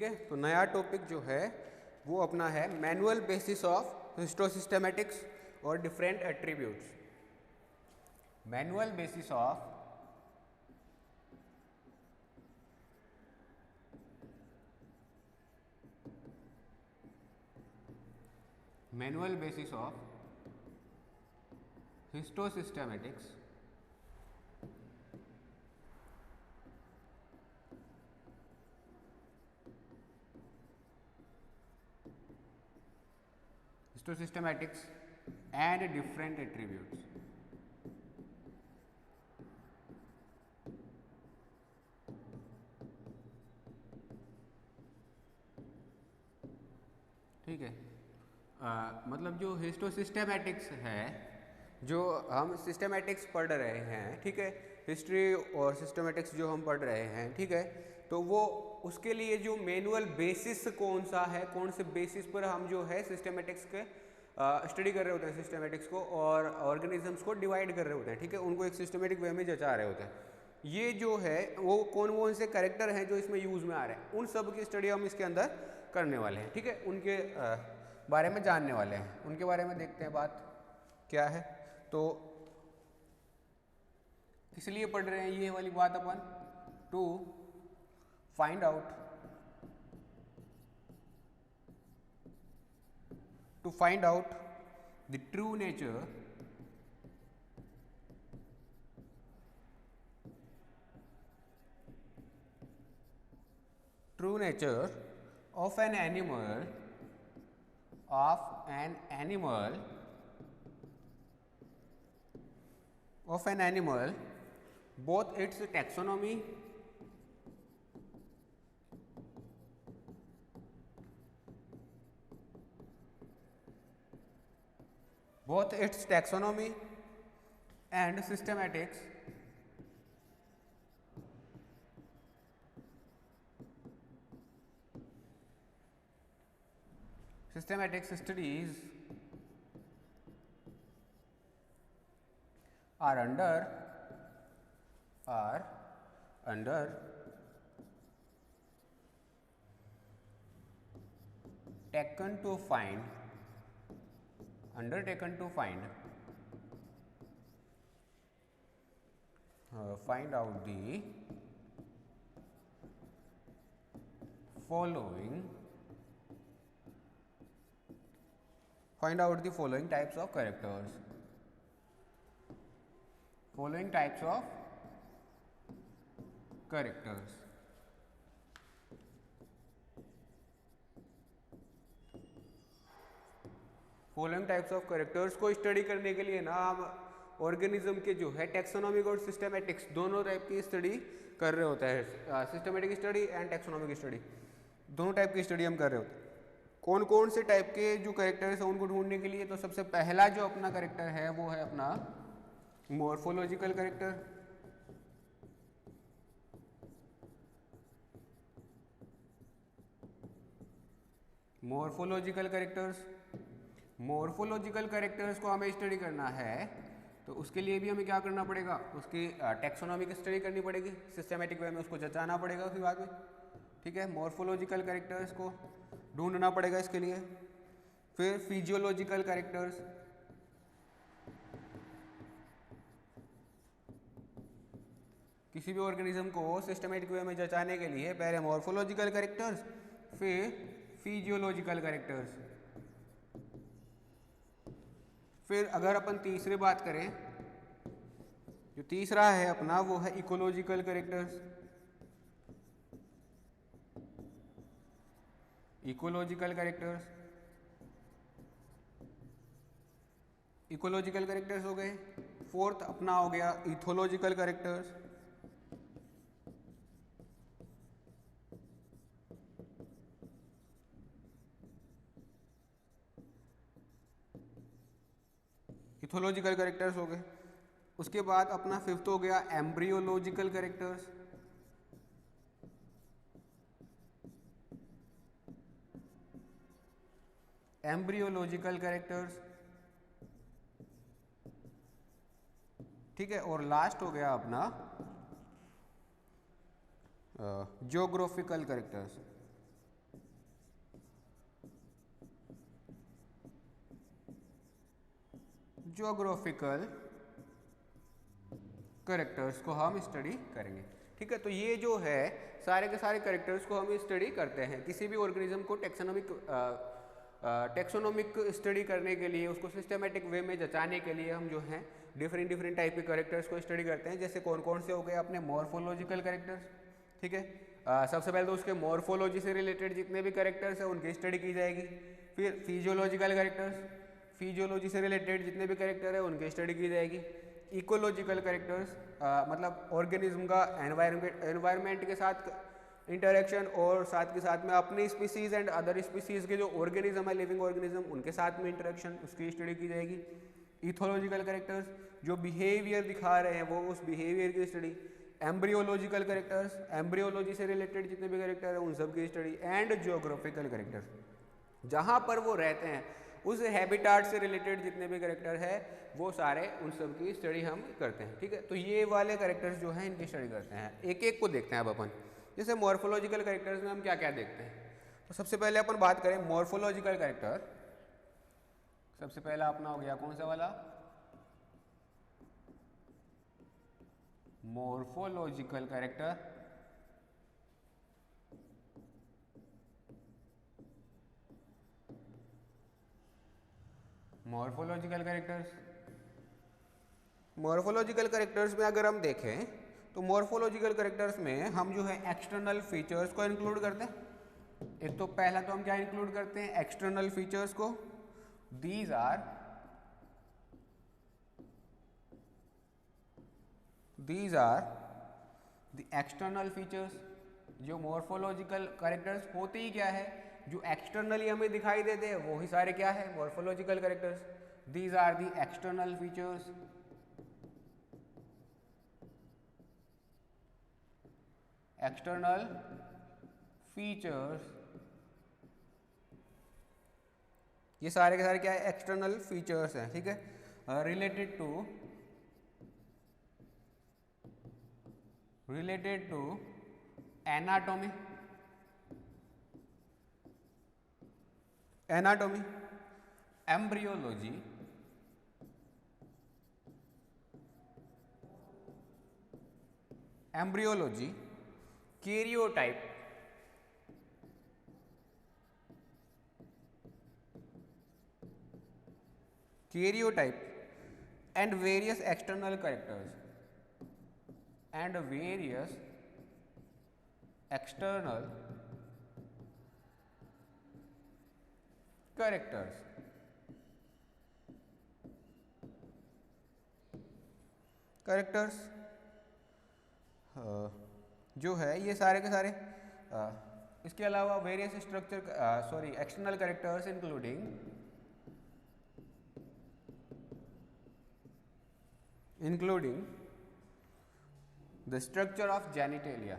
ठीक है, तो नया टॉपिक जो है वो अपना है मैनुअल बेसिस ऑफ हिस्टोसिस्टेमेटिक्स और different attributes. Manual basis of histosystematics and different attributes। ठीक है, मतलब जो हिस्टोसिस्टेमेटिक्स है, जो हम सिस्टेमेटिक्स पढ़ रहे हैं, ठीक है, हिस्ट्री और सिस्टेमेटिक्स जो हम पढ़ रहे हैं, ठीक है, तो वो उसके लिए जो मैनुअल बेसिस कौन सा है, कौन से बेसिस पर हम जो है सिस्टेमेटिक्स के स्टडी कर रहे होते हैं, सिस्टेमेटिक्स को और ऑर्गेनिजम्स को डिवाइड कर रहे होते हैं, ठीक है, उनको एक सिस्टेमेटिक वे में जचा रहे होते हैं। ये जो है वो कौन से कैरेक्टर हैं जो इसमें यूज़ में आ रहे हैं, उन सब की स्टडी हम इसके अंदर करने वाले हैं। ठीक है, उनके बारे में जानने वाले हैं, उनके बारे में देखते हैं बात क्या है। तो किस लिए पढ़ रहे हैं ये वाली बात अपन? To find out the true nature of an animal, both its taxonomy and systematics studies are undertaken to find out the following types of characters. Following types of characters को स्टडी करने के लिए ना हम ऑर्गेनिज्म के जो है taxonomic और सिस्टेमेटिक्स दोनों टाइप की स्टडी कर रहे होते हैं। Systematic study and taxonomic study, दोनों टाइप की स्टडी हम कर रहे होते हैं। कौन कौन से टाइप के जो कैरेक्टर्स हैं उनको ढूंढने के लिए, तो सबसे पहला जो अपना कैरेक्टर है वो है अपना मॉर्फोलॉजिकल कैरेक्टर। मॉर्फोलॉजिकल कैरेक्टर्स को हमें स्टडी करना है, तो उसके लिए भी हमें क्या करना पड़ेगा, उसकी टैक्सोनॉमिक स्टडी करनी पड़ेगी, सिस्टेमेटिक वे में उसको जचाना पड़ेगा फिर बाद में। ठीक है, मॉर्फोलॉजिकल कैरेक्टर्स को ढूंढना पड़ेगा इसके लिए। फिर फिजियोलॉजिकल कैरेक्टर्स, किसी भी ऑर्गेनिज्म को सिस्टेमेटिक वे में जचाने के लिए पहले मॉर्फोलॉजिकल कैरेक्टर्स, फिर फिजियोलॉजिकल कैरेक्टर्स, फिर अगर अपन तीसरी बात करें, जो तीसरा है अपना वो है इकोलॉजिकल कैरेक्टर्स। इकोलॉजिकल कैरेक्टर्स हो गए। फोर्थ अपना हो गया इथोलॉजिकल कैरेक्टर्स। इथोलॉजिकल कैरेक्टर्स हो गए। उसके बाद अपना फिफ्थ हो गया एम्ब्रियोलॉजिकल कैरेक्टर्स। ठीक है, और लास्ट हो गया अपना ज्योग्राफिकल कैरेक्टर्स। ज्योग्राफिकल कैरेक्टर्स को हम स्टडी करेंगे। ठीक है, तो ये जो है सारे के सारे कैरेक्टर्स को हम स्टडी करते हैं। किसी भी ऑर्गेनिज्म को टेक्सोनोमिक स्टडी करने के लिए, उसको सिस्टमेटिक वे में जचाने के लिए हम जो हैं डिफरेंट टाइप के कैरेक्टर्स को स्टडी करते हैं। जैसे कौन कौन से हो गए अपने मॉर्फोलॉजिकल कैरेक्टर्स। ठीक है, सबसे पहले तो उसके मॉर्फोलॉजी से रिलेटेड जितने भी कैरेक्टर्स हैं उनकी स्टडी की जाएगी। फिर फिजियोलॉजिकल कैरेक्टर्स, फिजियोलॉजी से रिलेटेड जितने भी कैरेक्टर है उनकी स्टडी की जाएगी। इकोलॉजिकल कैरेक्टर्स मतलब ऑर्गेनिज्म का एनवायरनमेंट के साथ इंटरेक्शन और साथ के साथ में अपनी स्पीसीज एंड अदर स्पीसीज के जो ऑर्गेनिज्म है, लिविंग ऑर्गेनिज्म, उनके साथ में इंटरेक्शन, उसकी स्टडी की जाएगी। इथोलॉजिकल कैरेक्टर्स जो बिहेवियर दिखा रहे हैं वो उस बिहेवियर की स्टडी। एम्ब्रियोलॉजिकल कैरेक्टर्स, एम्ब्रियोलॉजी से रिलेटेड जितने भी कैरेक्टर हैं उन सब की स्टडी। एंड ज्योग्राफिकल कैरेक्टर्स जहाँ पर वो रहते हैं उस हैबिटाट से रिलेटेड जितने भी कैरेक्टर है वो सारे उन सब की स्टडी हम करते हैं। ठीक है, तो ये वाले कैरेक्टर्स जो हैं इनकी स्टडी करते हैं। एक एक को देखते हैं अब अपन। जैसे मॉर्फोलॉजिकल कैरेक्टर्स में हम क्या क्या देखते हैं, तो सबसे पहले अपन बात करें मॉर्फोलॉजिकल कैरेक्टर। सबसे पहला अपना हो गया कौन सा वाला, morphological character. Morphological characters, morphological characters में अगर हम देखें तो मॉर्फोलॉजिकल कैरेक्टर्स में हम जो है एक्सटर्नल फीचर्स को इंक्लूड करते हैं। एक तो पहला तो हम क्या इंक्लूड करते हैं, एक्सटर्नल फीचर्स को। These are the external features. जो मॉर्फोलॉजिकल कैरेक्टर्स होते ही क्या है, जो एक्सटर्नली हमें दिखाई देते हैं वो ही सारे क्या है, morphological characters. These are the external features. External features, ये सारे के सारे क्या है, एक्सटर्नल फीचर्स हैं। ठीक है, related to anatomy, embryology, karyotype, and various external characters, characters जो है ये सारे के सारे। इसके अलावा various external characters including the structure of genitalia,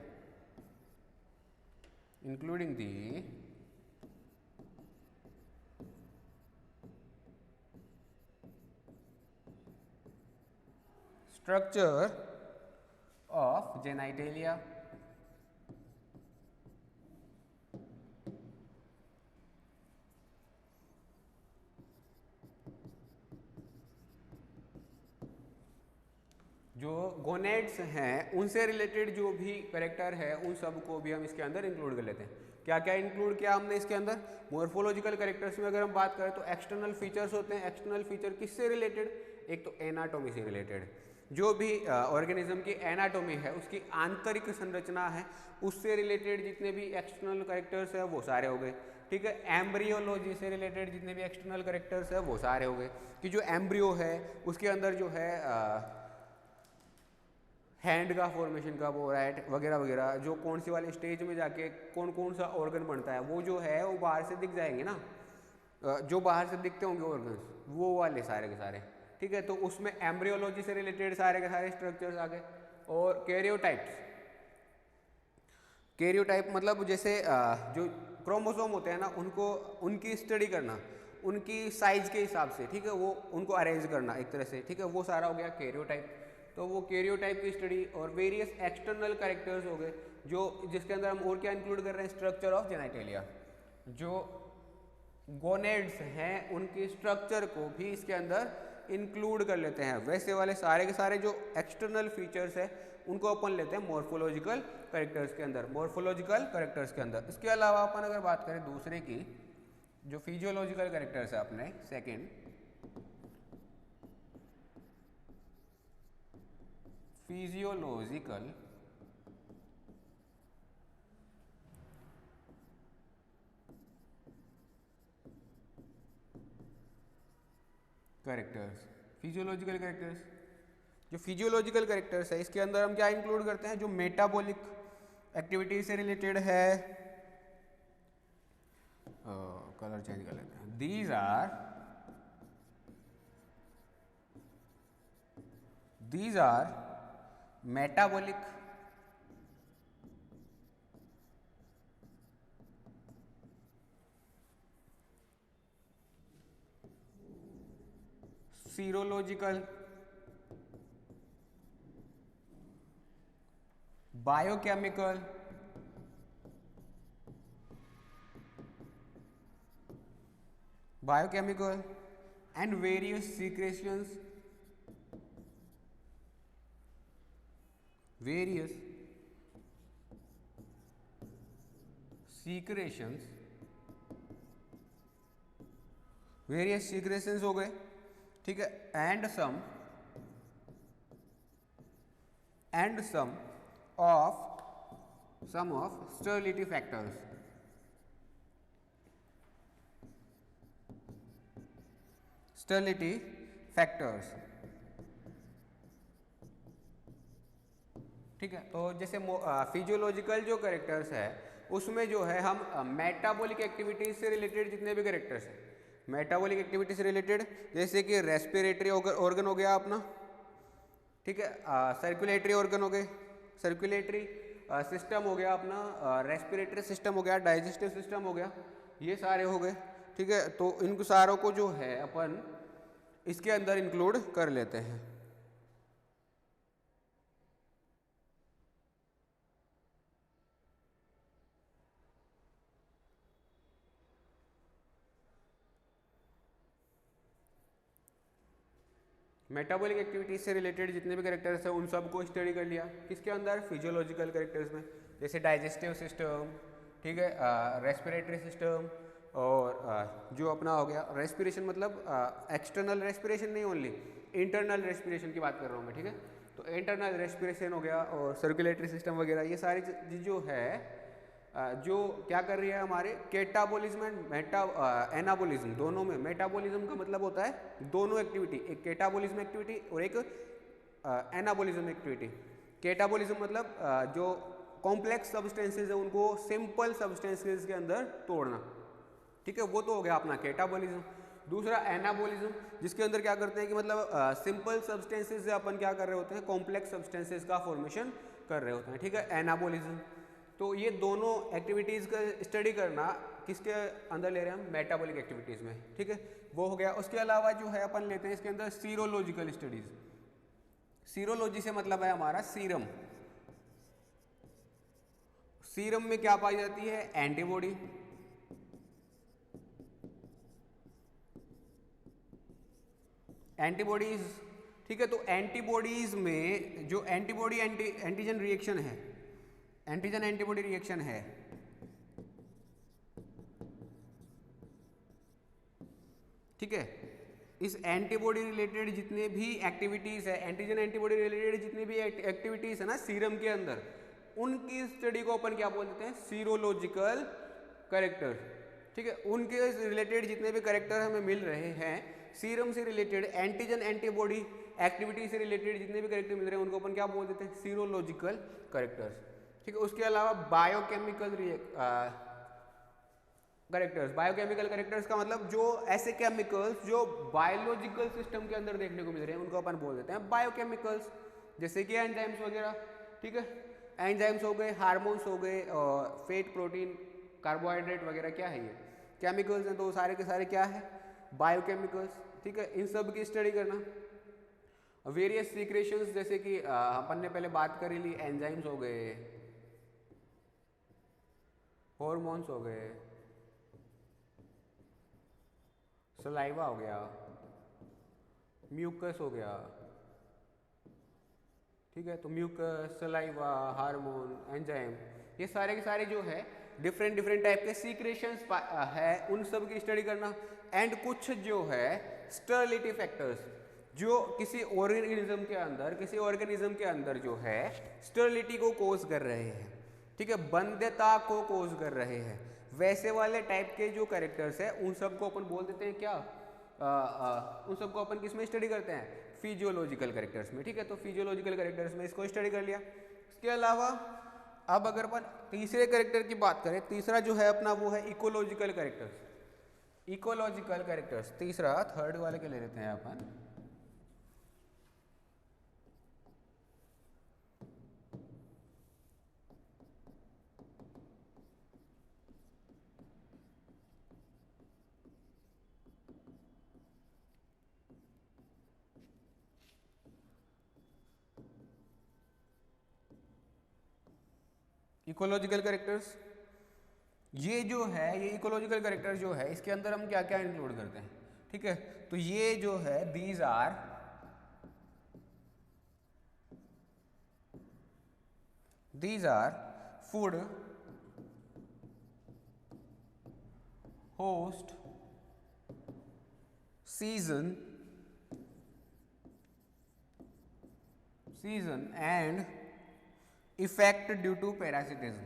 जो गोनेड्स हैं उनसे रिलेटेड जो भी कैरेक्टर है उन सब को भी हम इसके अंदर इंक्लूड कर लेते हैं। क्या क्या इंक्लूड किया हमने इसके अंदर, मॉर्फोलॉजिकल कैरेक्टर्स में अगर हम बात करें तो एक्सटर्नल फीचर्स होते हैं। एक्सटर्नल फीचर किससे रिलेटेड, एक तो एनाटॉमी से रिलेटेड, जो भी ऑर्गेनिज्म की एनाटॉमी है उसकी आंतरिक संरचना है उससे रिलेटेड जितने भी एक्सटर्नल कैरेक्टर्स है वो सारे हो गए। ठीक है, एम्ब्रियोलॉजी से रिलेटेड जितने भी एक्सटर्नल कैरेक्टर्स है वो सारे हो गए कि जो एम्ब्रियो है उसके अंदर जो है हैंड का फॉर्मेशन कब हो रहा है वगैरह वगैरह, जो कौन सी वाली स्टेज में जाके कौन कौन सा ऑर्गन बनता है वो जो है वो बाहर से दिख जाएंगे ना, जो बाहर से दिखते होंगे ऑर्गन्स वो वाले सारे के सारे। ठीक है, तो उसमें एम्ब्रियोलॉजी से रिलेटेड सारे के सारे स्ट्रक्चर्स आ गए। और कैरियोटाइप मतलब जैसे जो क्रोमोसोम होते हैं ना उनको उनकी स्टडी करना, उनकी साइज के हिसाब से, ठीक है, वो उनको अरेंज करना एक तरह से। ठीक है, वो सारा हो गया कैरियोटाइप। तो वो कैरियोटाइप की स्टडी और वेरियस एक्सटर्नल कैरेक्टर्स हो गए जो जिसके अंदर हम और क्या इंक्लूड कर रहे हैं, स्ट्रक्चर ऑफ जेनिटेलिया। जो गोनेड्स हैं उनके स्ट्रक्चर को भी इसके अंदर इंक्लूड कर लेते हैं। वैसे वाले सारे के सारे जो एक्सटर्नल फीचर्स है उनको अपन लेते हैं मॉर्फोलॉजिकल कैरेक्टर्स के अंदर, मॉर्फोलॉजिकल कैरेक्टर्स के अंदर। इसके अलावा अपन अगर बात करें दूसरे की, जो फिजियोलॉजिकल कैरेक्टर्स है अपने second, physiological characters, physiological characters, जो फिजियोलॉजिकल कैरेक्टर्स है इसके अंदर हम क्या इंक्लूड करते हैं, जो मेटाबॉलिक एक्टिविटी से रिलेटेड है, कलर चेंज कर लेते हैं, these are metabolic serological biochemical and various secretions हो गए, ठीक है, and some of sterility factors, ठीक है। तो जैसे फिजियोलॉजिकल जो कैरेक्टर्स है उसमें जो है हम मेटाबॉलिक एक्टिविटीज से रिलेटेड जितने भी कैरेक्टर्स हैं, मेटाबॉलिक एक्टिविटी से रिलेटेड, जैसे कि रेस्पिरेटरी ऑर्गन हो गया अपना, ठीक है, सर्कुलेटरी ऑर्गन हो गए, सर्कुलेटरी सिस्टम हो गया अपना, रेस्पिरेटरी सिस्टम हो गया, डाइजेस्टिव सिस्टम हो गया, ये सारे हो गए, ठीक है। तो इन सारों को जो है अपन इसके अंदर इंक्लूड कर लेते हैं। मेटाबॉलिक एक्टिविटीज से रिलेटेड जितने भी कैरेक्टर्स हैं उन सबको स्टडी कर लिया, किसके अंदर, फिजियोलॉजिकल कैरेक्टर्स में, जैसे डाइजेस्टिव सिस्टम, ठीक है, रेस्पिरेटरी सिस्टम, और जो अपना हो गया रेस्पिरेशन, मतलब एक्सटर्नल रेस्पिरेशन नहीं, ओनली इंटरनल रेस्पिरेशन की बात कर रहा हूँ मैं, ठीक है। तो इंटरनल रेस्पिरेशन हो गया और सर्कुलेटरी सिस्टम वगैरह, ये सारी चीज जो है जो क्या कर रही है हमारे कैटाबॉलिज्म एंड एनाबॉलिज्म दोनों में। मेटाबॉलिज्म का मतलब होता है दोनों एक्टिविटी, एक कैटाबॉलिज्म एक्टिविटी और एक एनाबॉलिज्म एक्टिविटी। कैटाबॉलिज्म मतलब जो कॉम्प्लेक्स सब्सटेंसेज है उनको सिंपल सब्सटेंसेज के अंदर तोड़ना, ठीक है, वो तो हो गया अपना कैटाबॉलिज्म। दूसरा एनाबॉलिज्म, जिसके अंदर क्या करते हैं कि मतलब सिंपल सब्सटेंसेज से अपन क्या कर रहे होते हैं, कॉम्प्लेक्स सब्सटेंसेज का फॉर्मेशन कर रहे होते हैं, ठीक है, एनाबॉलिज्म। तो ये दोनों एक्टिविटीज़ का स्टडी करना किसके अंदर ले रहे हैं हम, मेटाबॉलिक एक्टिविटीज़ में, ठीक है, वो हो गया। उसके अलावा जो है अपन लेते हैं इसके अंदर सीरोलॉजिकल स्टडीज़। सीरोलॉजी से मतलब है हमारा सीरम। सीरम में क्या पाई जाती है, एंटीबॉडी, एंटीबॉडीज, ठीक है। तो एंटीबॉडीज में जो एंटीबॉडी एंटीजन रिएक्शन है, एंटीजन एंटीबॉडी रिएक्शन है, ठीक है, इस एंटीबॉडी रिलेटेड जितने भी एक्टिविटीज है, एंटीजन एंटीबॉडी रिलेटेड जितनी भी एक्टिविटीज है ना सीरम के अंदर, उनकी स्टडी को अपन क्या बोल देते हैं, सीरोलॉजिकल कैरेक्टर, ठीक है। उनके रिलेटेड जितने भी कैरेक्टर हमें मिल रहे हैं, सीरम से रिलेटेड एंटीजन एंटीबॉडी एक्टिविटी से रिलेटेड जितने भी कैरेक्टर मिल रहे हैं उनको अपन क्या बोल देते हैं, सीरोलॉजिकल कैरेक्टर्स, ठीक है। उसके अलावा बायोकेमिकल कैरेक्टर्स, बायोकेमिकल कैरेक्टर्स का मतलब जो ऐसे केमिकल्स जो बायोलॉजिकल सिस्टम के अंदर देखने को मिल रहे हैं उनको अपन बोल देते हैं बायोकेमिकल्स, जैसे कि एंजाइम्स वगैरह, ठीक है, एंजाइम्स हो गए, हार्मोन्स हो गए, और फेट, प्रोटीन, कार्बोहाइड्रेट वगैरह, क्या है ये केमिकल्स हैं, तो सारे के सारे क्या है, बायोकेमिकल्स, ठीक है। इन सब की स्टडी करना। वेरियस सीक्रेशंस, जैसे कि अपन ने पहले बात करी ली, एंजाइम्स हो गए, हॉर्मोन्स हो गए, सलाइवा हो गया, म्यूकस हो गया, ठीक है। तो म्यूकस, सलाइवा, हार्मोन, एंजाइम, ये सारे के सारे जो है डिफरेंट डिफरेंट टाइप के सीक्रेशंस है, उन सब की स्टडी करना। एंड कुछ जो है स्टरलिटी फैक्टर्स जो किसी ऑर्गेनिज्म के अंदर जो है स्टरलिटी को कोज कर रहे हैं, ठीक है, बंध्यता को कोज कर रहे हैं, वैसे वाले टाइप के जो कैरेक्टर्स है उन सबको अपन बोल देते हैं क्या, उन सबको अपन किस में स्टडी करते हैं, फिजियोलॉजिकल कैरेक्टर्स में, ठीक है। तो फिजियोलॉजिकल कैरेक्टर्स में इसको स्टडी कर लिया। इसके अलावा अब अगर अपन तीसरे कैरेक्टर की बात करें, तीसरा जो है अपना वो है इकोलॉजिकल कैरेक्टर्स। इकोलॉजिकल कैरेक्टर्स तीसरा, थर्ड वाले के ले लेते हैं अपन। इकोलॉजिकल कैरेक्टर्स, ये जो है ये इकोलॉजिकल कैरेक्टर जो है इसके अंदर हम क्या क्या इंक्लूड करते हैं, ठीक है। तो ये जो है these are food, host, season and effect due to parasitism,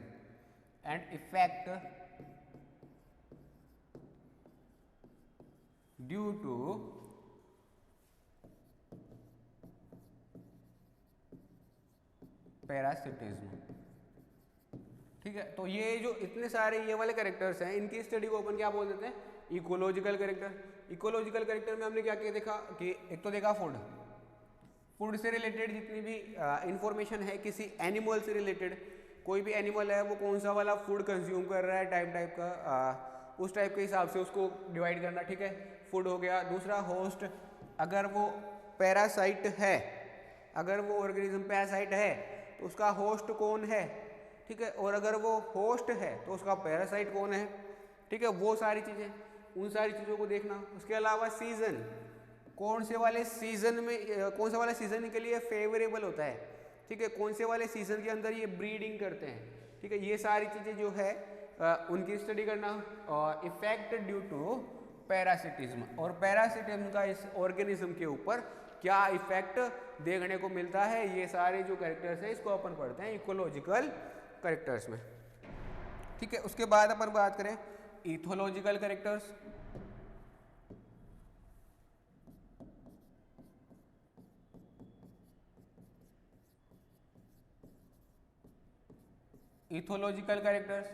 and effect due to parasitism, ठीक है। तो ये जो इतने सारे ये वाले कैरेक्टर्स हैं इनकी स्टडी को अपन क्या बोल देते हैं, इकोलॉजिकल कैरेक्टर। इकोलॉजिकल कैरेक्टर में हमने क्या क्या देखा कि एक तो देखा फूड से रिलेटेड जितनी भी इंफॉर्मेशन है, किसी एनिमल से रिलेटेड, कोई भी एनिमल है वो कौन सा वाला फूड कंज्यूम कर रहा है टाइप का, उस टाइप के हिसाब से उसको डिवाइड करना, ठीक है, फूड हो गया। दूसरा होस्ट, अगर वो पैरासाइट है, अगर वो ऑर्गेनिज्म पैरासाइट है तो उसका होस्ट कौन है, ठीक है, और अगर वो होस्ट है तो उसका पैरासाइट कौन है, ठीक है, वो सारी चीज़ें, उन सारी चीज़ों को देखना। उसके अलावा सीजन, कौन से वाले सीजन के लिए फेवरेबल होता है, ठीक है, कौन से वाले सीजन के अंदर ये ब्रीडिंग करते हैं, ठीक है, ये सारी चीज़ें जो है उनकी स्टडी करना। और इफेक्ट ड्यू टू पैरासिटिज्म, और पैरासिटिज्म का इस ऑर्गेनिज्म के ऊपर क्या इफेक्ट देखने को मिलता है, ये सारे जो कैरेक्टर्स हैं इसको अपन पढ़ते हैं इकोलॉजिकल कैरेक्टर्स में, ठीक है। उसके बाद अपन बात करें ethological characters. Ethological characters,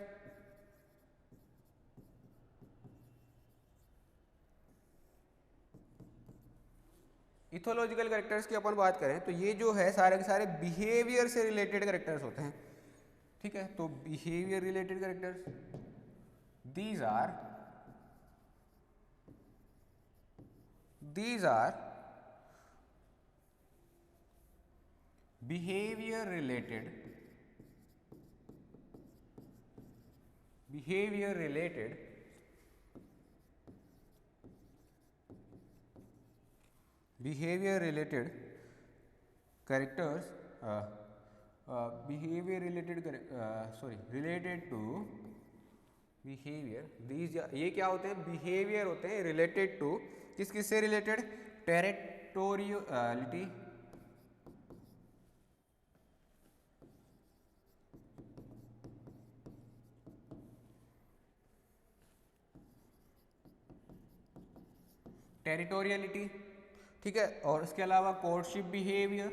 ethological characters की अपन बात करें तो ये जो है सारे के सारे बिहेवियर से रिलेटेड कैरेक्टर्स होते हैं, ठीक है। तो behaviour related characters, these are behaviour related characters related to behavior, these ये क्या होते हैं, बिहेवियर होते हैं रिलेटेड टू, किस किस से रिलेटेड, टेरिटोरियलिटी, ठीक है। और इसके अलावा कोर्टशिप बिहेवियर,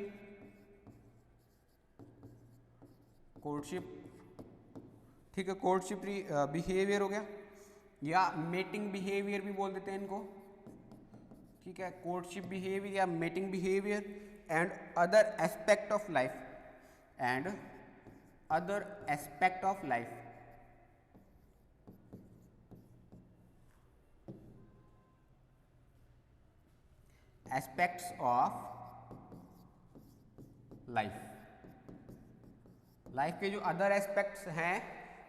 ठीक है, कोर्टशिप बिहेवियर हो गया, या मेटिंग बिहेवियर भी बोल देते हैं इनको, ठीक है, कोर्टशिप बिहेवियर या mating behaviour. And other aspect of life, aspects of life के जो अदर एस्पेक्ट्स हैं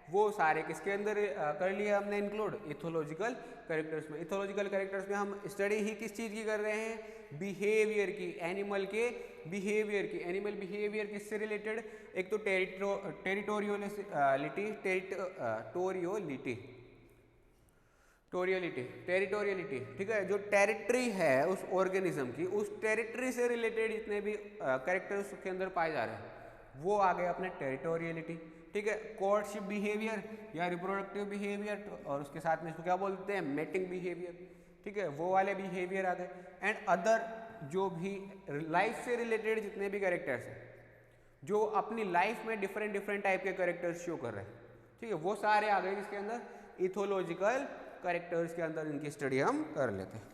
वो सारे किसके अंदर कर लिया हमने इंक्लूड, इथोलॉजिकल कैरेक्टर्स में। इथोलॉजिकल कैरेक्टर्स में हम स्टडी ही किस चीज़ की कर रहे हैं, बिहेवियर की, एनिमल के बिहेवियर की। एनिमल बिहेवियर किससे रिलेटेड, एक तो टेरिटोरियलिटी, ठीक है, जो टेरिटरी है उस ऑर्गेनिज्म की, उस टेरिटरी से रिलेटेड जितने भी कैरेक्टर्स के अंदर पाए जा रहे हैं वो आ गए अपने टेरिटोरियलिटी, ठीक है। कोर्टशिप बिहेवियर या रिप्रोडक्टिव बिहेवियर, और उसके साथ में इसको क्या बोलते हैं, मेटिंग बिहेवियर, ठीक है, वो वाले बिहेवियर आ गए। एंड अदर जो भी लाइफ से रिलेटेड जितने भी कैरेक्टर्स हैं, जो अपनी लाइफ में डिफरेंट डिफरेंट टाइप के कैरेक्टर्स शो कर रहे हैं, ठीक है, वो सारे आ गए इसके अंदर, इथोलॉजिकल कैरेक्टर्स के अंदर इनकी स्टडी हम कर लेते हैं,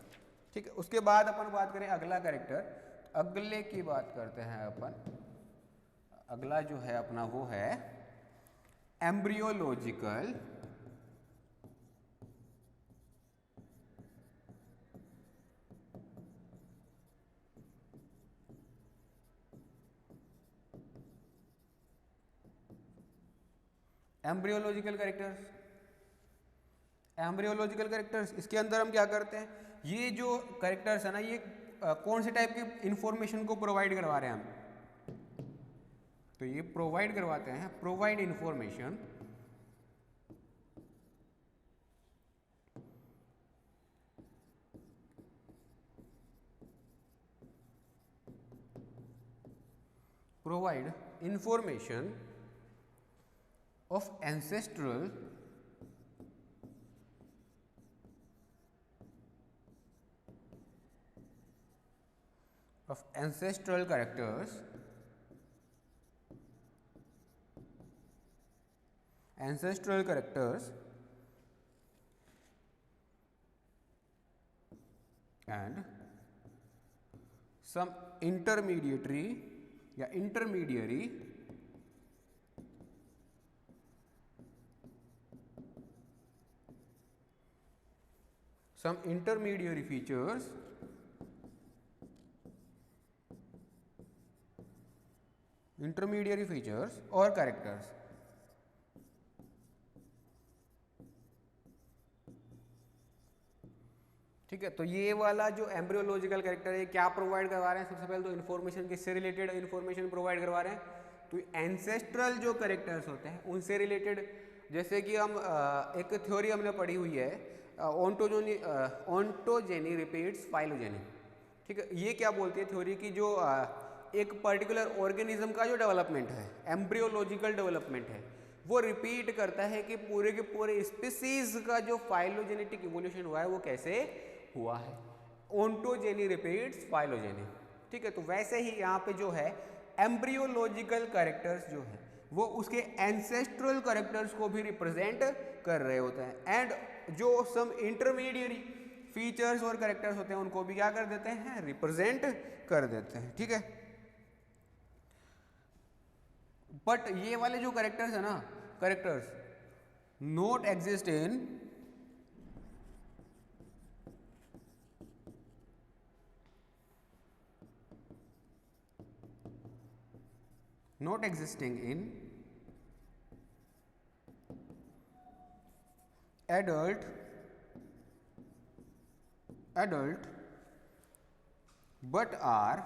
ठीक है। उसके बाद अपन बात करें अगला कैरेक्टर, अगले की बात करते हैं अपन। अगला जो है अपना वो है embryological embryological characters. Embryological characters, इसके अंदर हम क्या करते हैं, ये जो कैरेक्टर्स है ना, ये कौन से टाइप की इंफॉर्मेशन को प्रोवाइड करवा रहे हैं हम, तो ये प्रोवाइड करवाते हैं, provide information of ancestral characters, and some intermediary features or characters, ठीक है। तो ये वाला जो एम्ब्रियोलॉजिकल कैरेक्टर है क्या प्रोवाइड करवा रहे हैं, सबसे पहले तो इन्फॉर्मेशन, किससे रिलेटेड इन्फॉर्मेशन प्रोवाइड करवा रहे हैं, तो एंसेस्ट्रल जो कैरेक्टर्स होते हैं उनसे रिलेटेड। जैसे कि हम एक थ्योरी हमने पढ़ी हुई है, ओंटोजेनी रिपीट्स फाइलोजेनी, ठीक है। ये क्या बोलती है थ्योरी की, जो एक पर्टिकुलर ऑर्गेनिज्म का जो डेवलपमेंट है, एम्ब्रियोलॉजिकल डेवलपमेंट है, वो रिपीट करता है कि पूरे के पूरे स्पीसीज का जो फाइलोजेनेटिक इवोल्यूशन हुआ है वो कैसे हुआ है। ओंटोजेनी रिपीट्स फाइलोजेनी, ठीक है। तो वैसे ही यहाँ पे जो है एम्ब्रियोलॉजिकल कैरेक्टर्स जो है वो उसके एंसेस्ट्रल कैरेक्टर्स को भी रिप्रेजेंट कर रहे होते हैं, एंड जो सम इंटरमीडिएट फीचर्स और कैरेक्टर्स होते हैं उनको भी क्या कर देते हैं, रिप्रेजेंट कर देते हैं, ठीक है। बट ये वाले जो कैरेक्टर्स है ना, characters not exist in not existing in adult but are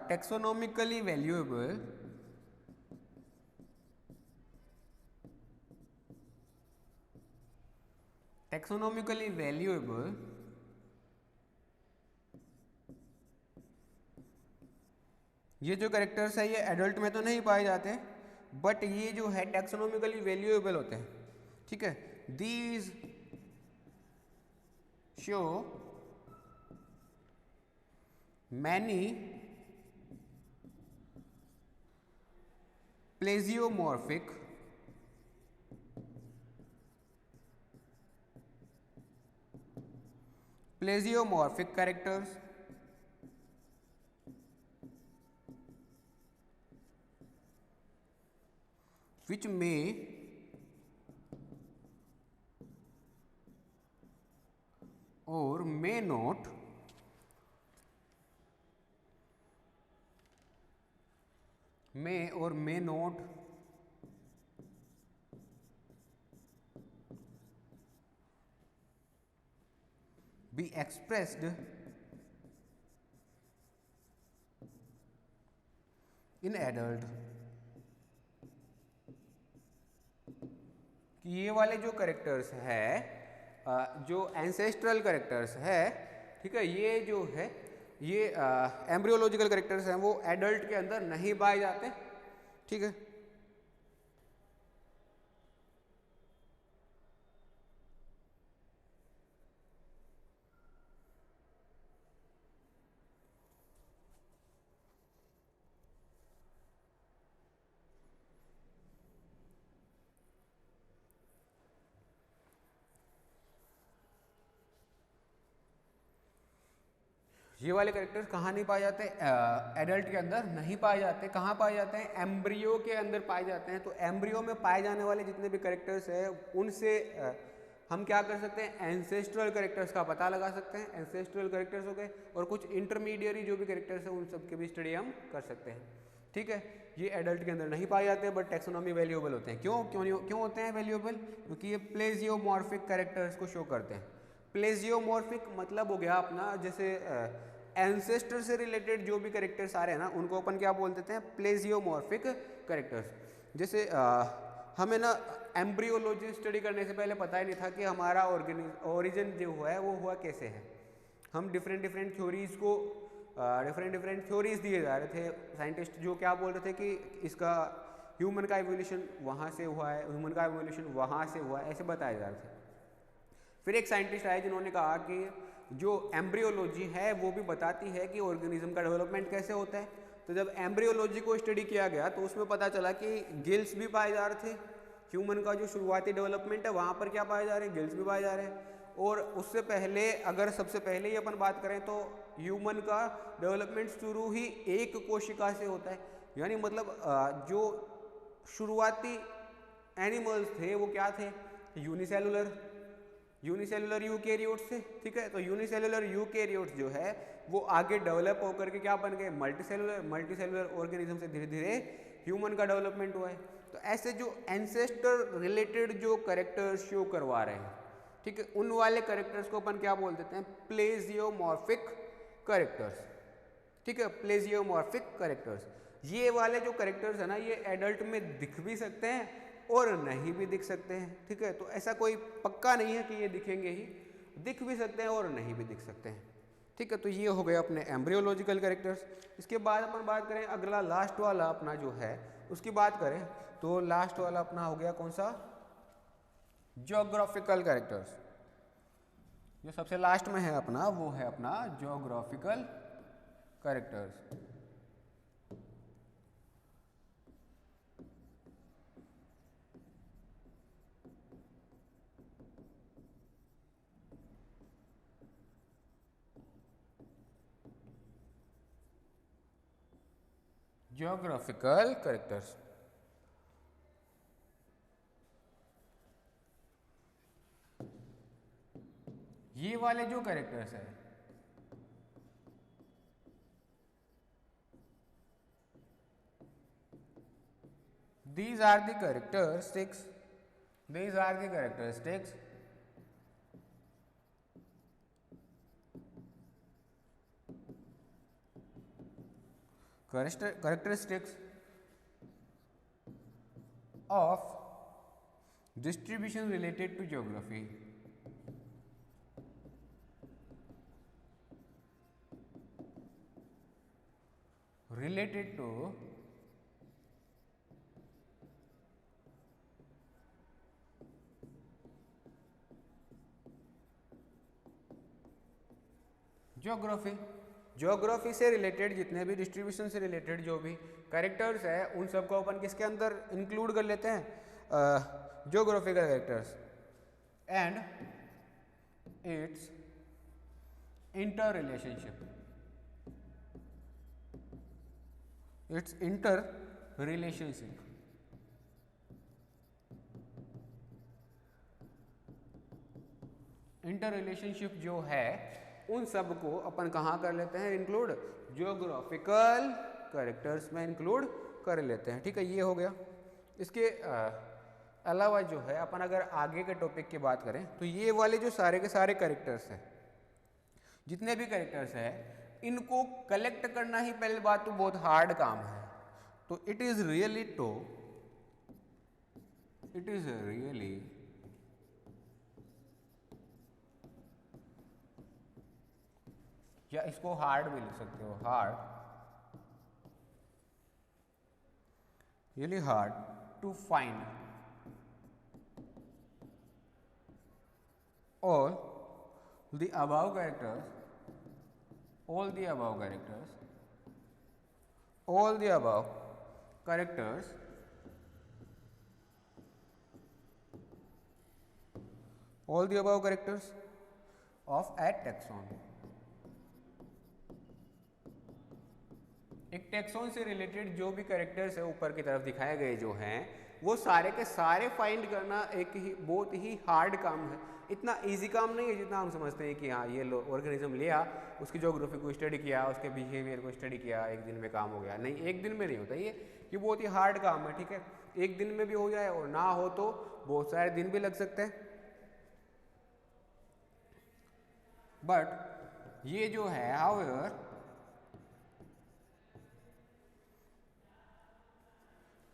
taxonomically valuable ये जो कैरेक्टर्स है ये एडल्ट में तो नहीं पाए जाते, बट ये जो है टैक्सोनॉमिकली वैल्यूएबल होते हैं, ठीक है। These show many plesiomorphic characters which may or may not may or may not be expressed in adult। कि ये वाले जो करेक्टर्स है, जो एंसेस्ट्रल करेक्टर्स है, ठीक है, ये जो है ये एम्ब्रियोलॉजिकल करेक्टर्स हैं, वो एडल्ट के अंदर नहीं पाए जाते, ठीक है। ये वाले करेक्टर्स कहाँ नहीं पाए जाते? एडल्ट के अंदर नहीं पाए जाते। कहाँ पाए जाते हैं? एम्ब्रियो के अंदर पाए जाते हैं। तो एम्ब्रियो में पाए जाने वाले जितने भी करेक्टर्स हैं उनसे हम क्या कर सकते हैं? एंसेस्ट्रल करेक्टर्स का पता लगा सकते हैं। एंसेस्ट्रल करेक्टर्स हो गए, और कुछ इंटरमीडियरी जो भी करेक्टर्स हैं उन सब की भी स्टडी हम कर सकते हैं, ठीक है। ये एडल्ट के अंदर नहीं पाए जाते, बट टेक्सोनॉमी वैल्यूएबल होते हैं। क्यों होते हैं वैल्यूएबल? क्योंकि ये प्लेजियोमॉर्फिक करेक्टर्स को शो करते हैं। प्लेजियोमॉर्फिक मतलब हो गया अपना, जैसे एंसेस्टर से रिलेटेड जो भी करेक्टर्स आ रहे हैं ना, उनको अपन क्या बोल देते हैं? प्लेजियोमॉर्फिक करेक्टर्स। जैसे हमें ना एम्ब्रियोलॉजी स्टडी करने से पहले पता ही नहीं था कि हमारा ओरिजिन जो है वो हुआ कैसे है। हम डिफरेंट थ्योरीज को डिफरेंट थ्योरीज दिए जा रहे थे। साइंटिस्ट जो क्या बोल रहे थे कि इसका ह्यूमन का इवोल्यूशन वहाँ से हुआ है, ह्यूमन का इवोल्यूशन वहाँ से हुआ है, ऐसे बताए जा रहे थे। फिर एक साइंटिस्ट आए जिन्होंने कहा कि जो एम्ब्रियोलॉजी है वो भी बताती है कि ऑर्गेनिज्म का डेवलपमेंट कैसे होता है। तो जब एम्ब्रियोलॉजी को स्टडी किया गया तो उसमें पता चला कि गिल्स भी पाए जा रहे थे। ह्यूमन का जो शुरुआती डेवलपमेंट है वहाँ पर क्या पाए जा रहे हैं? गिल्स भी पाए जा रहे हैं। और उससे पहले, अगर सबसे पहले ही अपन बात करें तो ह्यूमन का डेवलपमेंट शुरू ही एक कोशिका से होता है। यानी मतलब जो शुरुआती एनिमल्स थे वो क्या थे? यूनिसेलुलर यूकेरियोट्स से, ठीक है। तो यूनिसेलुलर यूकेरियोट्स जो है वो आगे डेवलप होकर के क्या बन गए? मल्टीसेलुलर ऑर्गेनिज्म से धीरे धीरे ह्यूमन का डेवलपमेंट हुआ है। तो ऐसे जो एंसेस्टर रिलेटेड जो करेक्टर्स शो करवा रहे हैं, ठीक है, उन वाले करेक्टर्स को अपन क्या बोल देते हैं? प्लेजियोमॉर्फिक करेक्टर्स, ठीक है, प्लेजियोमॉर्फिक करेक्टर्स। ये वाले जो करेक्टर्स है ना, ये एडल्ट में दिख भी सकते हैं और नहीं भी दिख सकते हैं, ठीक है। तो ऐसा कोई पक्का नहीं है कि ये दिखेंगे ही, दिख भी सकते हैं और नहीं भी दिख सकते हैं, ठीक है। तो ये हो गए अपने एम्ब्रियोलॉजिकल करेक्टर्स। इसके बाद अपन बात करें अगला लास्ट वाला अपना जो है उसकी बात करें तो लास्ट वाला अपना हो गया कौन सा? Geographical characters. जो सबसे लास्ट में है अपना वो है अपना ज्योग्राफिकल करेक्टर्स। ज्योग्राफिकल करेक्टर्स, ये वाले जो करेक्टर्स है these are the characteristics of distribution related to geography। related to geography से रिलेटेड जितने भी डिस्ट्रीब्यूशन से रिलेटेड जो भी कैरेक्टर्स है उन सबको अपन किसके अंदर इंक्लूड कर लेते हैं? Geographical characters and it's inter relationship. Inter relationship जो है उन सब को अपन कहाँ कर लेते हैं इंक्लूड? ज्योग्राफिकल कैरेक्टर्स में इंक्लूड कर लेते हैं, ठीक है, ये हो गया। इसके अलावा जो है अपन अगर आगे के टॉपिक की बात करें तो ये वाले जो सारे के सारे कैरेक्टर्स हैं, जितने भी कैरेक्टर्स हैं, इनको कलेक्ट करना ही पहले बात तो बहुत हार्ड काम है। तो इट इज रियली या इसको हार्ड भी लिख सकते हो, really hard to find all the above characters of a taxon। एक टेक्सॉन से रिलेटेड जो भी कैरेक्टर्स है ऊपर की तरफ दिखाए गए जो हैं, वो सारे के सारे फाइंड करना एक ही बहुत ही हार्ड काम है। इतना इजी काम नहीं है जितना हम समझते हैं कि हाँ ये ऑर्गेनिज्म लिया, उसकी ज्योग्राफी को स्टडी किया, उसके बिहेवियर को स्टडी किया, एक दिन में काम हो गया। नहीं, एक दिन में नहीं होता ये बहुत ही हार्ड काम है, ठीक है। एक दिन में भी हो जाए और ना हो तो बहुत सारे दिन भी लग सकते हैं। बट ये जो है however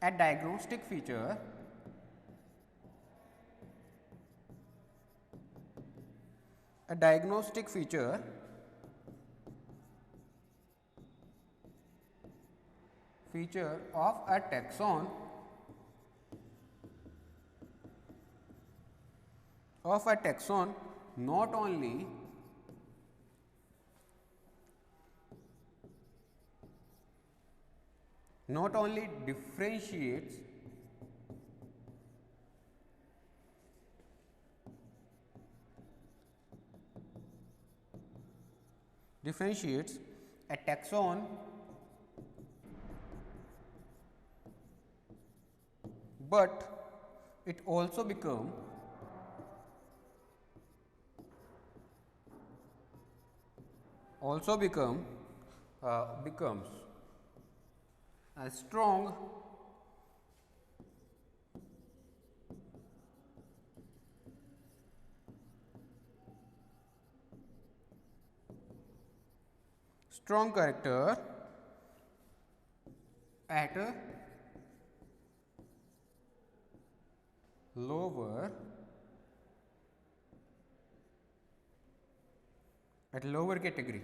a diagnostic feature of a taxon not only differentiates a taxon but it also becomes a strong character at a lower category।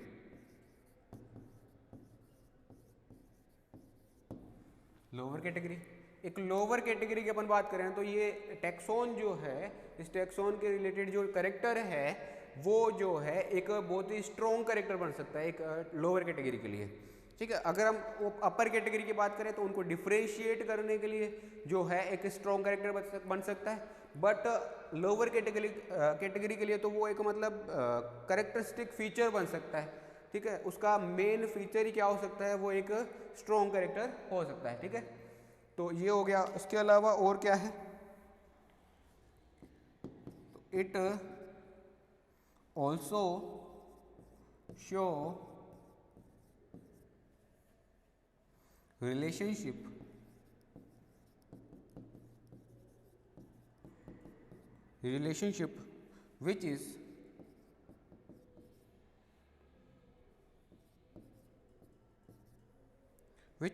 एक लोअर कैटेगरी की अपन बात करें तो ये टैक्सोन जो है, इस टैक्सोन के रिलेटेड जो कैरेक्टर है वो जो है एक बहुत ही स्ट्रॉन्ग कैरेक्टर बन सकता है एक लोअर कैटेगरी के लिए, ठीक है। अगर हम अपर कैटेगरी की बात करें तो उनको डिफरेंशिएट करने के लिए जो है एक स्ट्रॉन्ग कैरेक्टर बन सकता है। बट लोअर कैटेगरी के लिए तो वो एक मतलब कैरेक्टरिस्टिक फीचर बन सकता है, ठीक है। उसका मेन फीचर ही क्या हो सकता है, वो एक स्ट्रॉन्ग कैरेक्टर हो सकता है, ठीक है। तो ये हो गया। इसके अलावा और क्या है, it also show relationship which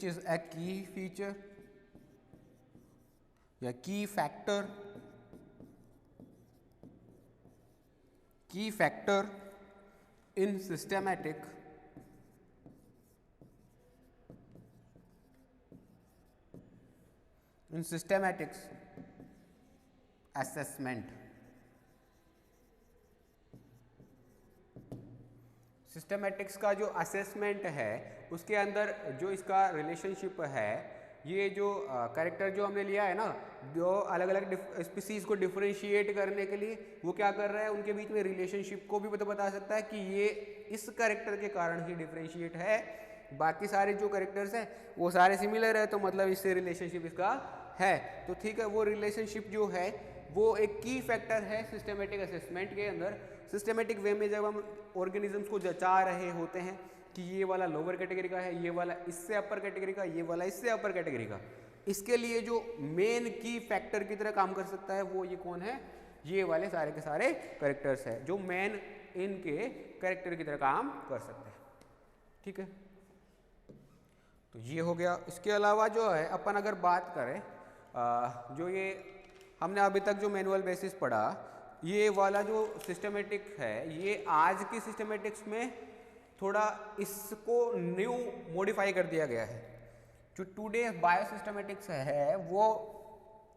is a key feature या key factor in systematics assessment। Systematics का जो असेसमेंट है उसके अंदर जो इसका रिलेशनशिप है, ये जो कैरेक्टर जो हमने लिया है ना, दो अलग अलग स्पीसीज को डिफरेंशिएट करने के लिए वो क्या कर रहा है, उनके बीच में रिलेशनशिप को भी बता सकता है कि ये इस कैरेक्टर के कारण ही डिफरेंशिएट है, बाकी सारे जो कैरेक्टर्स हैं वो सारे सिमिलर है, तो मतलब इससे रिलेशनशिप इसका है। तो ठीक है, वो रिलेशनशिप जो है वो एक की फैक्टर है सिस्टमेटिक असेसमेंट के अंदर। सिस्टमेटिक वे में जब हम ऑर्गेनिजम्स को जचा रहे होते हैं कि ये वाला लोअर कैटेगरी का है, ये वाला इससे अपर कैटेगरी का, ये वाला इससे अपर कैटेगरी का। इसके लिए जो मेन की फैक्टर की तरह काम कर सकता है वो ये कौन है, ये वाले सारे के सारे कैरेक्टर्स है जो मेन इनके कैरेक्टर की तरह काम कर सकते हैं। ठीक है, तो ये हो गया। इसके अलावा जो है अपन अगर बात करें जो ये हमने अभी तक जो मैनुअल बेसिस पढ़ा, ये वाला जो सिस्टमेटिक है ये आज की सिस्टमेटिक्स में थोड़ा इसको न्यू मॉडिफाई कर दिया गया है। जो टुडे बायोसिस्टमेटिक्स है वो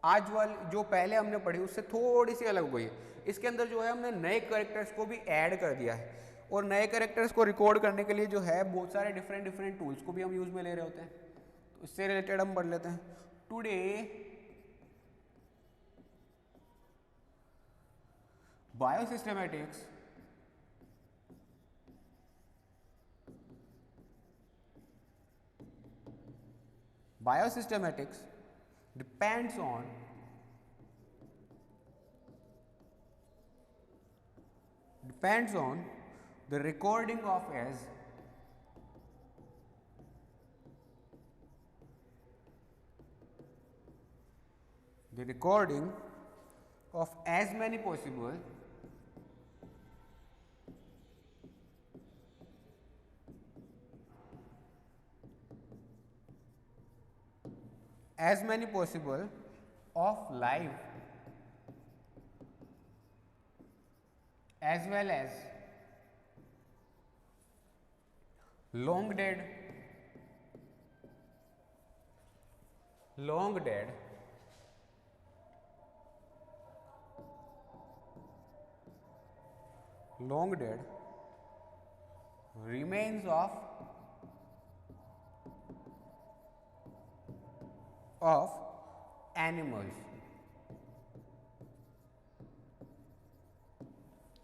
आज वाली जो पहले हमने पढ़ी उससे थोड़ी सी अलग हो गई है। इसके अंदर जो है हमने नए कैरेक्टर्स को भी ऐड कर दिया है, और नए कैरेक्टर्स को रिकॉर्ड करने के लिए जो है बहुत सारे डिफरेंट टूल्स को भी हम यूज़ में ले रहे होते हैं। तो इससे रिलेटेड हम पढ़ लेते हैं। Today biosystematics depends on the recording of as many possible of live as well as long dead remains of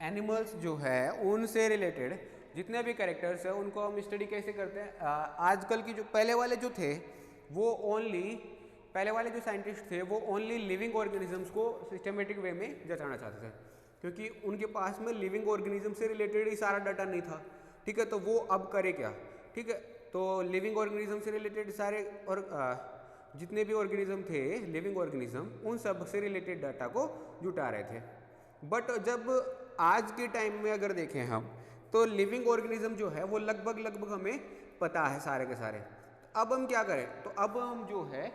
animals जो है उनसे रिलेटेड जितने भी कैरेक्टर्स हैं उनको हम स्टडी कैसे करते हैं। आजकल की जो पहले वाले जो साइंटिस्ट थे वो ओनली लिविंग ऑर्गेनिजम्स को सिस्टमेटिक वे में जचाना चाहते थे, क्योंकि उनके पास में लिविंग ऑर्गेनिज्म से रिलेटेड ही सारा डाटा नहीं था। ठीक है, तो वो अब करे क्या। ठीक है, तो लिविंग ऑर्गेनिज्म से रिलेटेड सारे और जितने भी ऑर्गेनिज्म थे लिविंग ऑर्गेनिज्म उन सब से रिलेटेड डाटा को जुटा रहे थे। बट जब आज के टाइम में अगर देखें हम तो लिविंग ऑर्गेनिज्म जो है वो लगभग हमें पता है सारे के सारे। अब हम क्या करें, तो अब हम जो है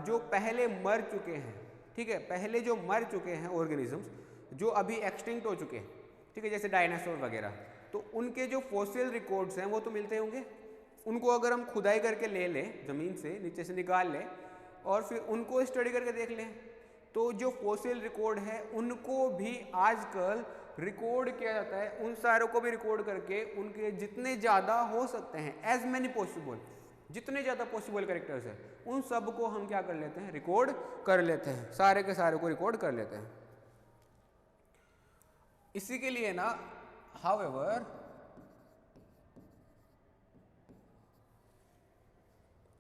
जो पहले मर चुके हैं, ठीक है, पहले जो मर चुके हैं ऑर्गेनिजम्स जो अभी एक्सटिंक्ट हो चुके हैं, ठीक है, जैसे डायनासोर वगैरह, तो उनके जो फॉसिल रिकॉर्ड्स हैं वो तो मिलते होंगे। उनको अगर हम खुदाई करके ले लें, ज़मीन से नीचे से निकाल लें और फिर उनको स्टडी करके देख लें, तो जो फॉसिल रिकॉर्ड है उनको भी आजकल रिकॉर्ड किया जाता है। उन सारों को भी रिकॉर्ड करके उनके जितने ज़्यादा हो सकते हैं एज मैनी पॉसिबल, जितने ज़्यादा पॉसिबल कैरेक्टर्स हैं उन सब को हम क्या कर लेते हैं, रिकॉर्ड कर लेते हैं, सारे के सारे को रिकॉर्ड कर लेते हैं। इसी के लिए ना however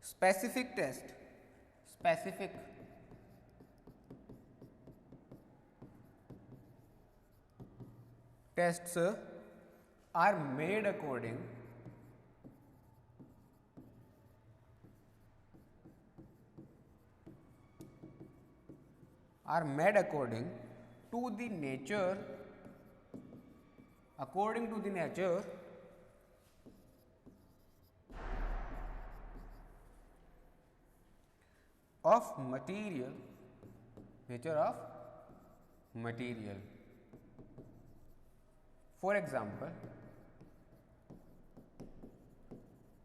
specific tests are made according to the nature of material, for example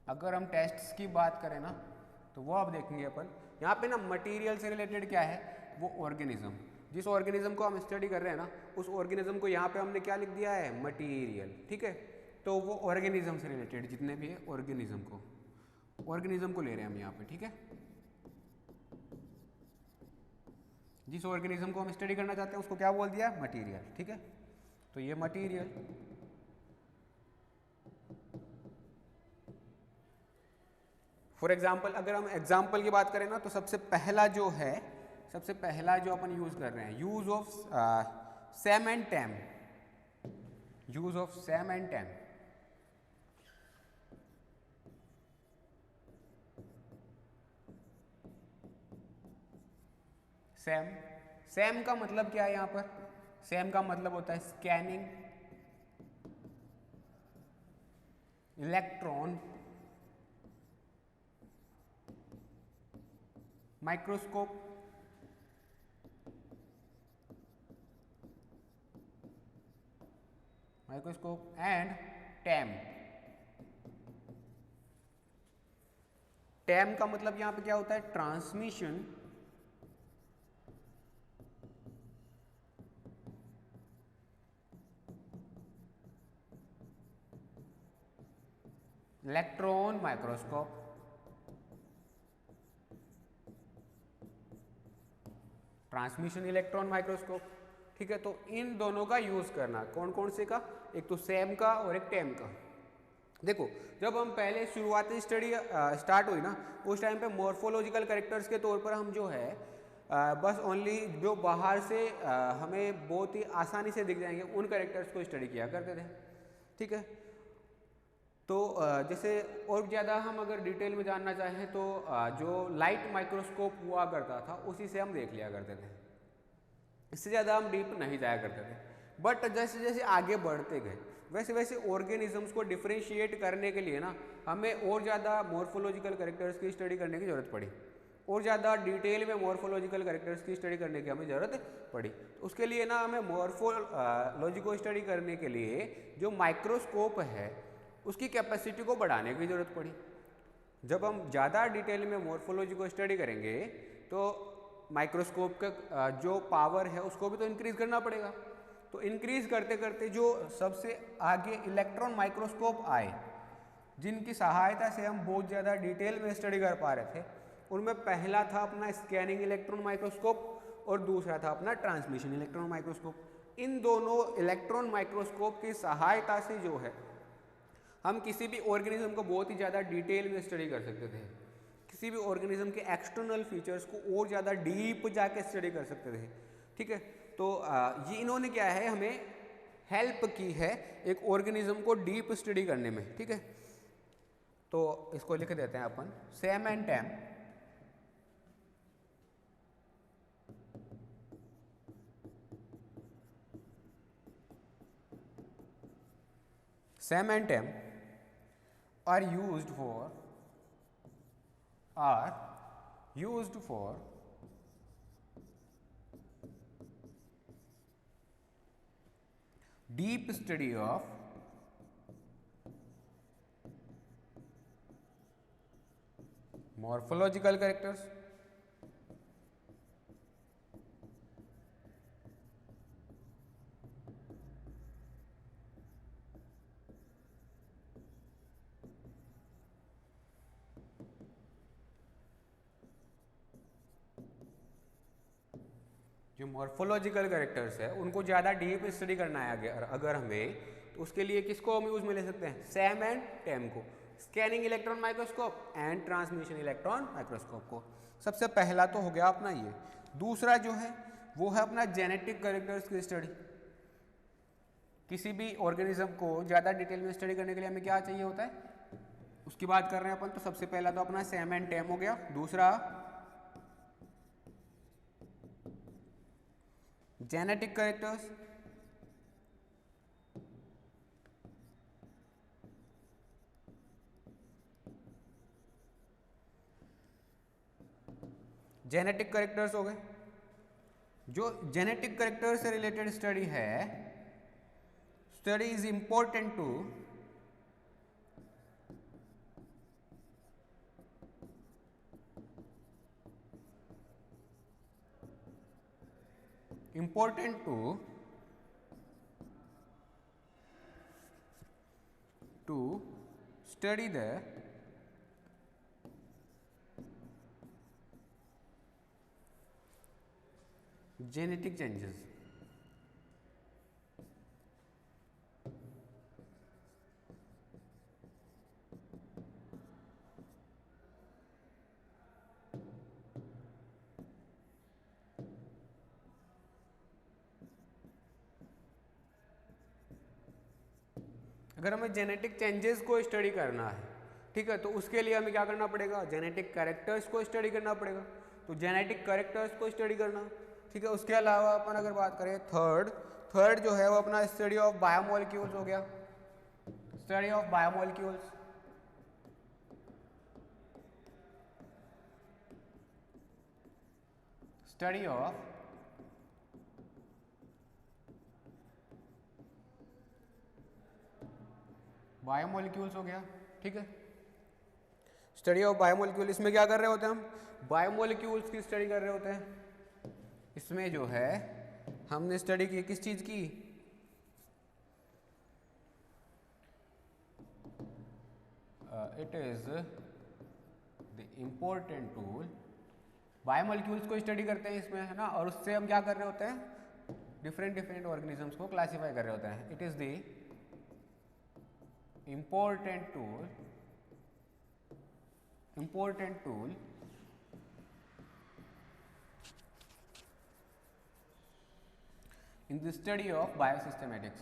अगर हम टेस्ट्स की बात करें ना तो वो आप देखेंगे अपन यहाँ पे ना मटेरियल से रिलेटेड क्या है, वो ऑर्गेनिज्म, जिस ऑर्गेनिज्म को हम स्टडी कर रहे हैं ना उस ऑर्गेनिज्म को यहाँ पे हमने क्या लिख दिया है, मटेरियल। ठीक है, तो वो ऑर्गेनिज्म से रिलेटेड जितने भी है ऑर्गेनिज्म को ले रहे हैं हम यहाँ पे। ठीक है, जिस ऑर्गेनिज्म को हम स्टडी करना चाहते हैं उसको क्या बोल दिया, मटेरियल। ठीक है, तो ये मटेरियल फॉर एग्जाम्पल अगर हम एग्जाम्पल की बात करें ना तो सबसे पहला जो अपन यूज कर रहे हैं, use of Sam and time. Sam, Sam का मतलब क्या है यहाँ पर? सैम का मतलब होता है scanning electron microscope, and time. Time का मतलब यहां पे क्या होता है? Transmission electron microscope. Transmission electron microscope, ठीक है। तो इन दोनों का यूज करना, कौन कौन से का? एक तो सैम का और एक टैम का। देखो, जब हम पहले शुरुआती स्टडी स्टार्ट हुई ना, उस टाइम पे मॉर्फोलॉजिकल कैरेक्टर्स के तौर पर हम जो है बस ओनली जो बाहर से हमें बहुत ही आसानी से दिख जाएंगे उन कैरेक्टर्स को स्टडी किया करते थे, ठीक है। तो जैसे और ज़्यादा हम अगर डिटेल में जानना चाहें तो जो लाइट माइक्रोस्कोप हुआ करता था उसी से हम देख लिया करते थे, इससे ज़्यादा हम डीप नहीं जाया करते थे। बट जैसे जैसे आगे बढ़ते गए वैसे वैसे ऑर्गेनिजम्स को डिफ्रेंशिएट करने के लिए ना हमें और ज़्यादा मॉर्फोलॉजिकल कैरेक्टर्स की स्टडी करने की ज़रूरत पड़ी, और ज़्यादा डिटेल में मॉर्फोलॉजिकल कैरेक्टर्स की स्टडी करने की हमें ज़रूरत पड़ी। तो उसके लिए ना हमें मॉर्फोलॉजी को स्टडी करने के लिए जो माइक्रोस्कोप है उसकी कैपेसिटी को बढ़ाने की ज़रूरत पड़ी। जब हम ज़्यादा डिटेल में मॉर्फोलॉजी को स्टडी करेंगे तो माइक्रोस्कोप का जो पावर है उसको भी तो इंक्रीज़ करना पड़ेगा। तो इंक्रीज़ करते करते जो सबसे आगे इलेक्ट्रॉन माइक्रोस्कोप आए, जिनकी सहायता से हम बहुत ज़्यादा डिटेल में स्टडी कर पा रहे थे, उनमें पहला था अपना स्कैनिंग इलेक्ट्रॉन माइक्रोस्कोप और दूसरा था अपना ट्रांसमिशन इलेक्ट्रॉन माइक्रोस्कोप। इन दोनों इलेक्ट्रॉन माइक्रोस्कोप की सहायता से जो है हम किसी भी ऑर्गेनिज्म को बहुत ही ज़्यादा डिटेल में स्टडी कर सकते थे, किसी भी ऑर्गेनिज्म के एक्सटर्नल फीचर्स को और ज़्यादा डीप जाके स्टडी कर सकते थे, ठीक है। तो ये इन्होंने क्या है हमें हेल्प की है एक ऑर्गेनिज्म को डीप स्टडी करने में, ठीक है। तो इसको लिख देते हैं अपन, Sam and Tam Sam and Tam are used for deep study of morphological characters, जो मॉर्फोलॉजिकल कैरेक्टर्स है उनको ज़्यादा डीप स्टडी करना है अगर हमें, तो उसके लिए किसको हम यूज़ में ले सकते हैं? सैम एंड टैम को, scanning electron microscope and transmission electron microscope को। सबसे पहला तो हो गया अपना ये। दूसरा जो है वो है अपना जेनेटिक कैरेक्टर्स की स्टडी। किसी भी ऑर्गेनिज्म को ज़्यादा डिटेल में स्टडी करने के लिए हमें क्या चाहिए होता है, उसकी बात कर रहे हैं अपन। तो सबसे पहला तो अपना सैम एंड टैम हो गया। दूसरा जेनेटिक कैरेक्टर्स, जेनेटिक कैरेक्टर्स हो गए। जो जेनेटिक कैरेक्टर से रिलेटेड स्टडी है, study is important to study the genetic changes. अगर हमें जेनेटिक चेंजेस को स्टडी करना है, ठीक है, तो उसके लिए हमें क्या करना पड़ेगा? जेनेटिक कैरेक्टर्स को स्टडी करना पड़ेगा। तो जेनेटिक कैरेक्टर्स को स्टडी करना, ठीक है। उसके अलावा अपन अगर बात करें थर्ड जो है वो अपना स्टडी ऑफ बायोमोलिक्यूल्स हो गया, study of biomolecules. Study of biomolecules हो गया, ठीक है। स्टडी ऑफ बायोमोलिक्यूल, इसमें क्या कर रहे होते हैं हम, बायोमोलिक्यूल्स की स्टडी कर रहे होते हैं। इसमें जो है हमने स्टडी की किस चीज की, it is the important tool, biomolecules को स्टडी करते हैं इसमें, है ना। और उससे हम क्या कर रहे होते हैं, डिफरेंट ऑर्गेनिजम्स को क्लासीफाई कर रहे होते हैं। It is the important tool in the study of biosystematics,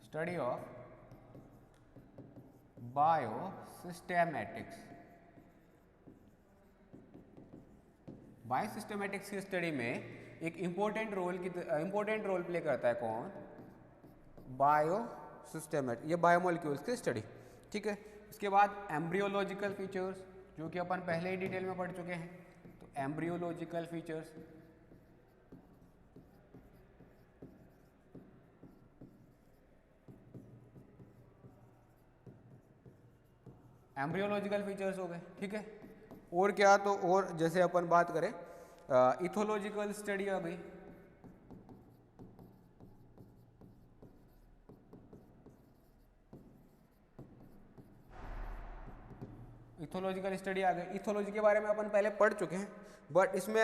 study of biosystematics। बायोसिस्टेमेटिक्स की स्टडी में एक इंपॉर्टेंट रोल प्ले करता है कौन, बायोसिस्टेमेटिक्स, ये बायोमोलिक्यूल्स की स्टडी, ठीक है। इसके बाद एम्ब्रियोलॉजिकल फीचर्स, जो कि अपन पहले ही डिटेल में पढ़ चुके हैं। तो एम्ब्रियोलॉजिकल फीचर्स, हो गए, ठीक है। और क्या, तो और जैसे अपन बात करें इथोलॉजिकल स्टडी आ गई, इथोलॉजिकल स्टडी आ गई। इथोलॉजी के बारे में अपन पहले पढ़ चुके हैं, बट इसमें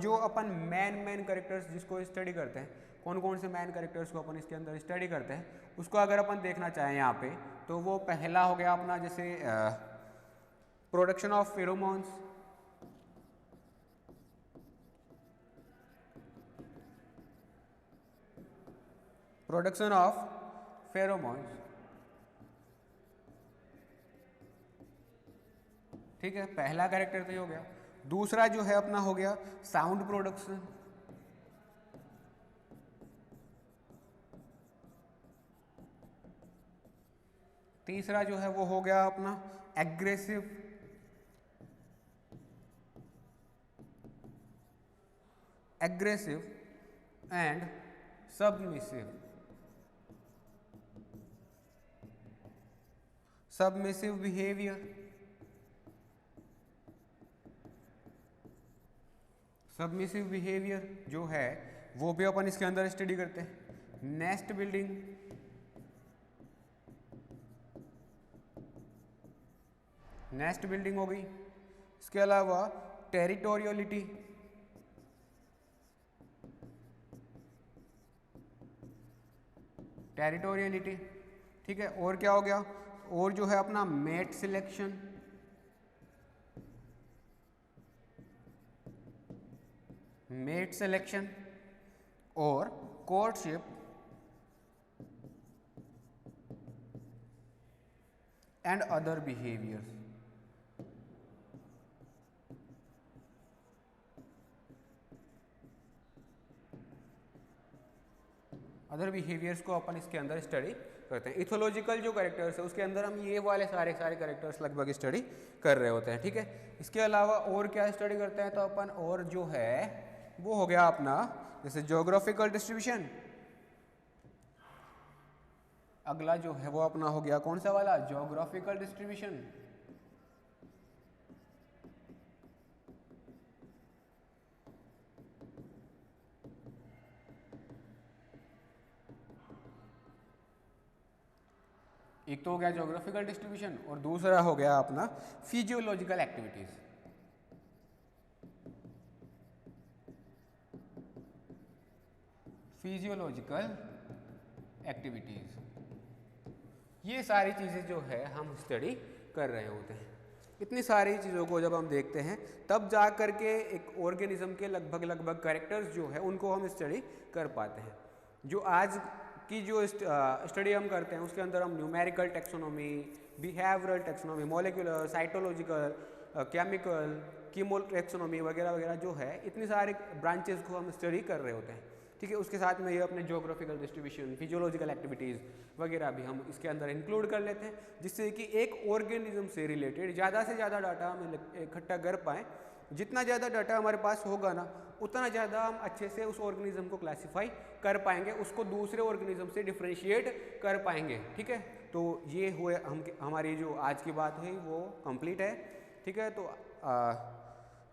जो अपन मेन कैरेक्टर्स जिसको स्टडी करते हैं, कौन कौन से मेन कैरेक्टर्स को अपन इसके अंदर स्टडी करते हैं, उसको अगर अपन देखना चाहें यहाँ पे, तो वो पहला हो गया अपना जैसे प्रोडक्शन ऑफ फेरोमोन्स, ठीक है। पहला कैरेक्टर तो ये हो गया। दूसरा जो है अपना हो गया साउंड प्रोडक्शन, तीसरा जो है वो हो गया अपना aggressive and submissive behaviour, submissive behaviour जो है वो भी अपन इसके अंदर स्टडी करते हैं। नेस्ट बिल्डिंग, हो गई। इसके अलावा टेरिटोरियलिटी, ठीक है। और क्या हो गया, और जो है अपना मेट सिलेक्शन, और courtship and other behaviours. Other behaviours को अपन इसके अंदर स्टडी करते हैं। इथोलॉजिकल जो कैरेक्टर्स है उसके अंदर हम ये वाले सारे कैरेक्टर्स लगभग स्टडी कर रहे होते हैं, ठीक है। इसके अलावा और क्या स्टडी करते हैं, तो अपन और जो है वो हो गया अपना जैसे ज्योग्राफिकल डिस्ट्रीब्यूशन। अगला जो है वो अपना हो गया कौन सा वाला, ज्योग्राफिकल डिस्ट्रीब्यूशन। एक तो हो गया ज्योग्राफिकल डिस्ट्रीब्यूशन और दूसरा हो गया अपना फिजियोलॉजिकल एक्टिविटीज। ये सारी चीज़ें जो है हम स्टडी कर रहे होते हैं। इतनी सारी चीज़ों को जब हम देखते हैं तब जा कर के एक ऑर्गेनिज्म के लगभग कैरेक्टर्स जो है उनको हम स्टडी कर पाते हैं। जो आज की जो स्टडी हम करते हैं उसके अंदर हम numerical taxonomy, behavioural taxonomy, molecular, cytological, chemical, chemo taxonomy वगैरह वगैरह जो है, इतनी सारे ब्रांचेस को हम स्टडी कर रहे होते हैं, ठीक है। उसके साथ में ये अपने ज्योग्राफिकल डिस्ट्रीब्यूशन, फिजियोलॉजिकल एक्टिविटीज़ वगैरह भी हम इसके अंदर इंक्लूड कर लेते हैं, जिससे कि एक ऑर्गेनिज्म से रिलेटेड ज़्यादा से ज़्यादा डाटा हम इकट्ठा कर पाएँ। जितना ज़्यादा डाटा हमारे पास होगा ना, उतना ज़्यादा हम अच्छे से उस ऑर्गेनिज्म को क्लासीफाई कर पाएंगे, उसको दूसरे ऑर्गेनिज्म से डिफ्रेंशिएट कर पाएंगे, ठीक है। तो ये हुए हमारी जो आज की बात हुई वो कंप्लीट है, ठीक है। तो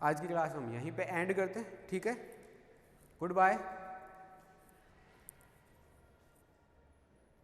आज की क्लास हम यहीं पे एंड करते हैं, ठीक है। Good bye.